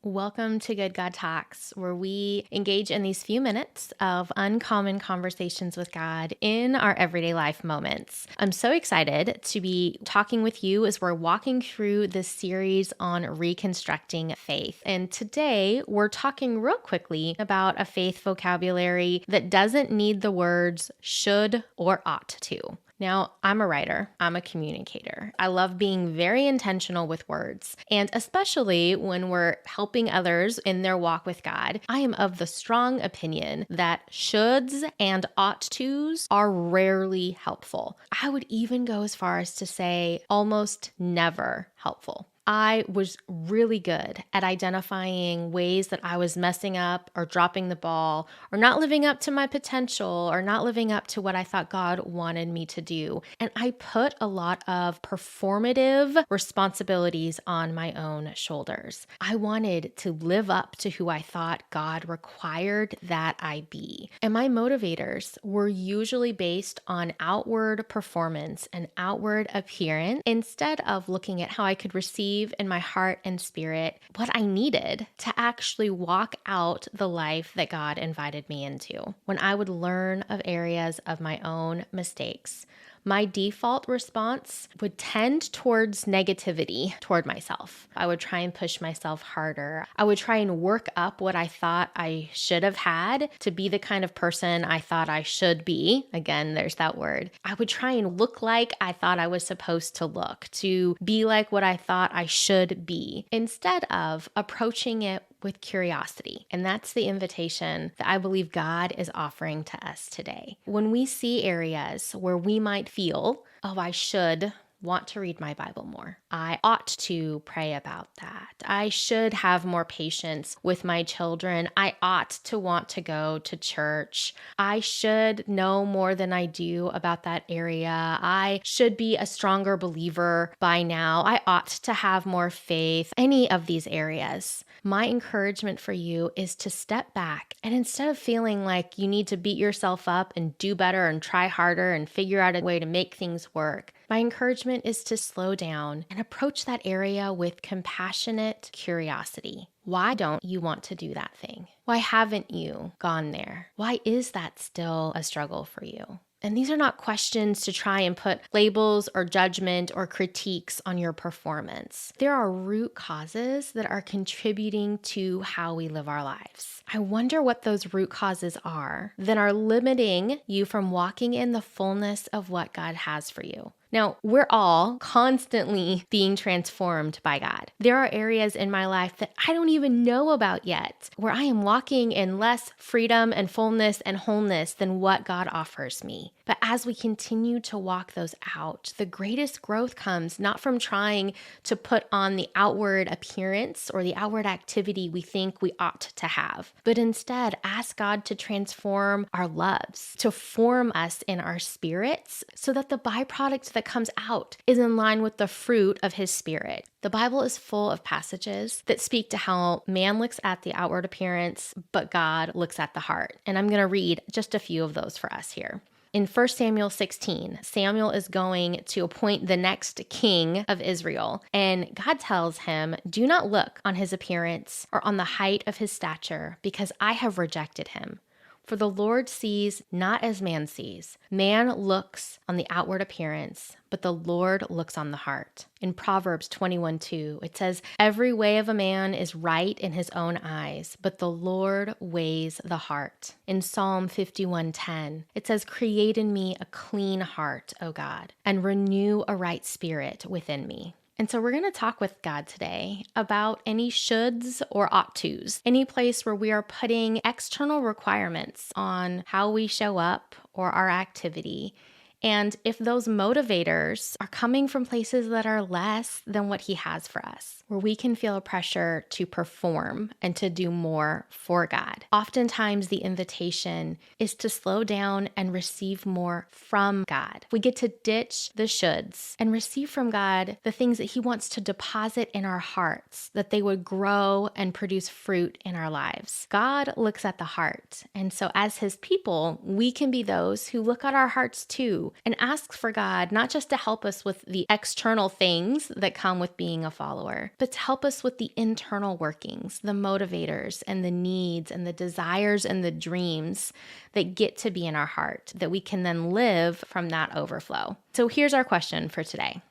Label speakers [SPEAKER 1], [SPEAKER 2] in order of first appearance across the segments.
[SPEAKER 1] Welcome to Good God Talks, where we engage in these few minutes of uncommon conversations with God in our everyday life moments. I'm so excited to be talking with you as we're walking through this series on reconstructing faith. And today we're talking real quickly about a faith vocabulary that doesn't need the words should or ought to. Now, I'm a writer, I'm a communicator. I love being very intentional with words, and especially when we're helping others in their walk with God, I am of the strong opinion that shoulds and ought tos are rarely helpful. I would even go as far as to say almost never helpful. I was really good at identifying ways that I was messing up or dropping the ball or not living up to my potential or not living up to what I thought God wanted me to do. And I put a lot of performative responsibilities on my own shoulders. I wanted to live up to who I thought God required that I be. And my motivators were usually based on outward performance and outward appearance instead of looking at how I could receive in my heart and spirit what I needed to actually walk out the life that God invited me into. When I would learn of areas of my own mistakes, my default response would tend towards negativity toward myself. I would try and push myself harder. I would try and work up what I thought I should have had to be the kind of person I thought I should be. Again, there's that word. I would try and look like I thought I was supposed to look, to be like what I thought I should be, instead of approaching it with curiosity. And that's the invitation that I believe God is offering to us today. When we see areas where we might feel, oh, I should want to read my Bible more. I ought to pray about that. I should have more patience with my children. I ought to want to go to church. I should know more than I do about that area. I should be a stronger believer by now. I ought to have more faith. Any of these areas. My encouragement for you is to step back and instead of feeling like you need to beat yourself up and do better and try harder and figure out a way to make things work, my encouragement is to slow down and approach that area with compassionate curiosity. Why don't you want to do that thing? Why haven't you gone there? Why is that still a struggle for you? And these are not questions to try and put labels or judgment or critiques on your performance. There are root causes that are contributing to how we live our lives. I wonder what those root causes are that are limiting you from walking in the fullness of what God has for you. Now, we're all constantly being transformed by God. There are areas in my life that I don't even know about yet, where I am walking in less freedom and fullness and wholeness than what God offers me. But as we continue to walk those out, the greatest growth comes not from trying to put on the outward appearance or the outward activity we think we ought to have, but instead ask God to transform our loves, to form us in our spirits so that the byproduct that comes out is in line with the fruit of His Spirit. The Bible is full of passages that speak to how man looks at the outward appearance, but God looks at the heart. And I'm going to read just a few of those for us here. In 1 Samuel 16, Samuel is going to appoint the next king of Israel, and God tells him, "Do not look on his appearance or on the height of his stature, because I have rejected him. For the Lord sees not as man sees. Man looks on the outward appearance, but the Lord looks on the heart." In Proverbs 21:2, it says, "Every way of a man is right in his own eyes, but the Lord weighs the heart." In Psalm 51:10, it says, "Create in me a clean heart, O God, and renew a right spirit within me." And so we're going to talk with God today about any shoulds or ought tos, any place where we are putting external requirements on how we show up or our activity. And if those motivators are coming from places that are less than what He has for us, where we can feel a pressure to perform and to do more for God. Oftentimes the invitation is to slow down and receive more from God. We get to ditch the shoulds and receive from God the things that He wants to deposit in our hearts, that they would grow and produce fruit in our lives. God looks at the heart. And so as His people, we can be those who look at our hearts too, and ask for God not just to help us with the external things that come with being a follower, but to help us with the internal workings, the motivators and the needs and the desires and the dreams that get to be in our heart, that we can then live from that overflow. So here's our question for today.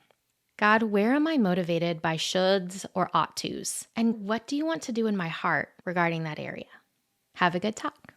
[SPEAKER 1] God, where am I motivated by shoulds or ought tos? And what do you want to do in my heart regarding that area? Have a good talk.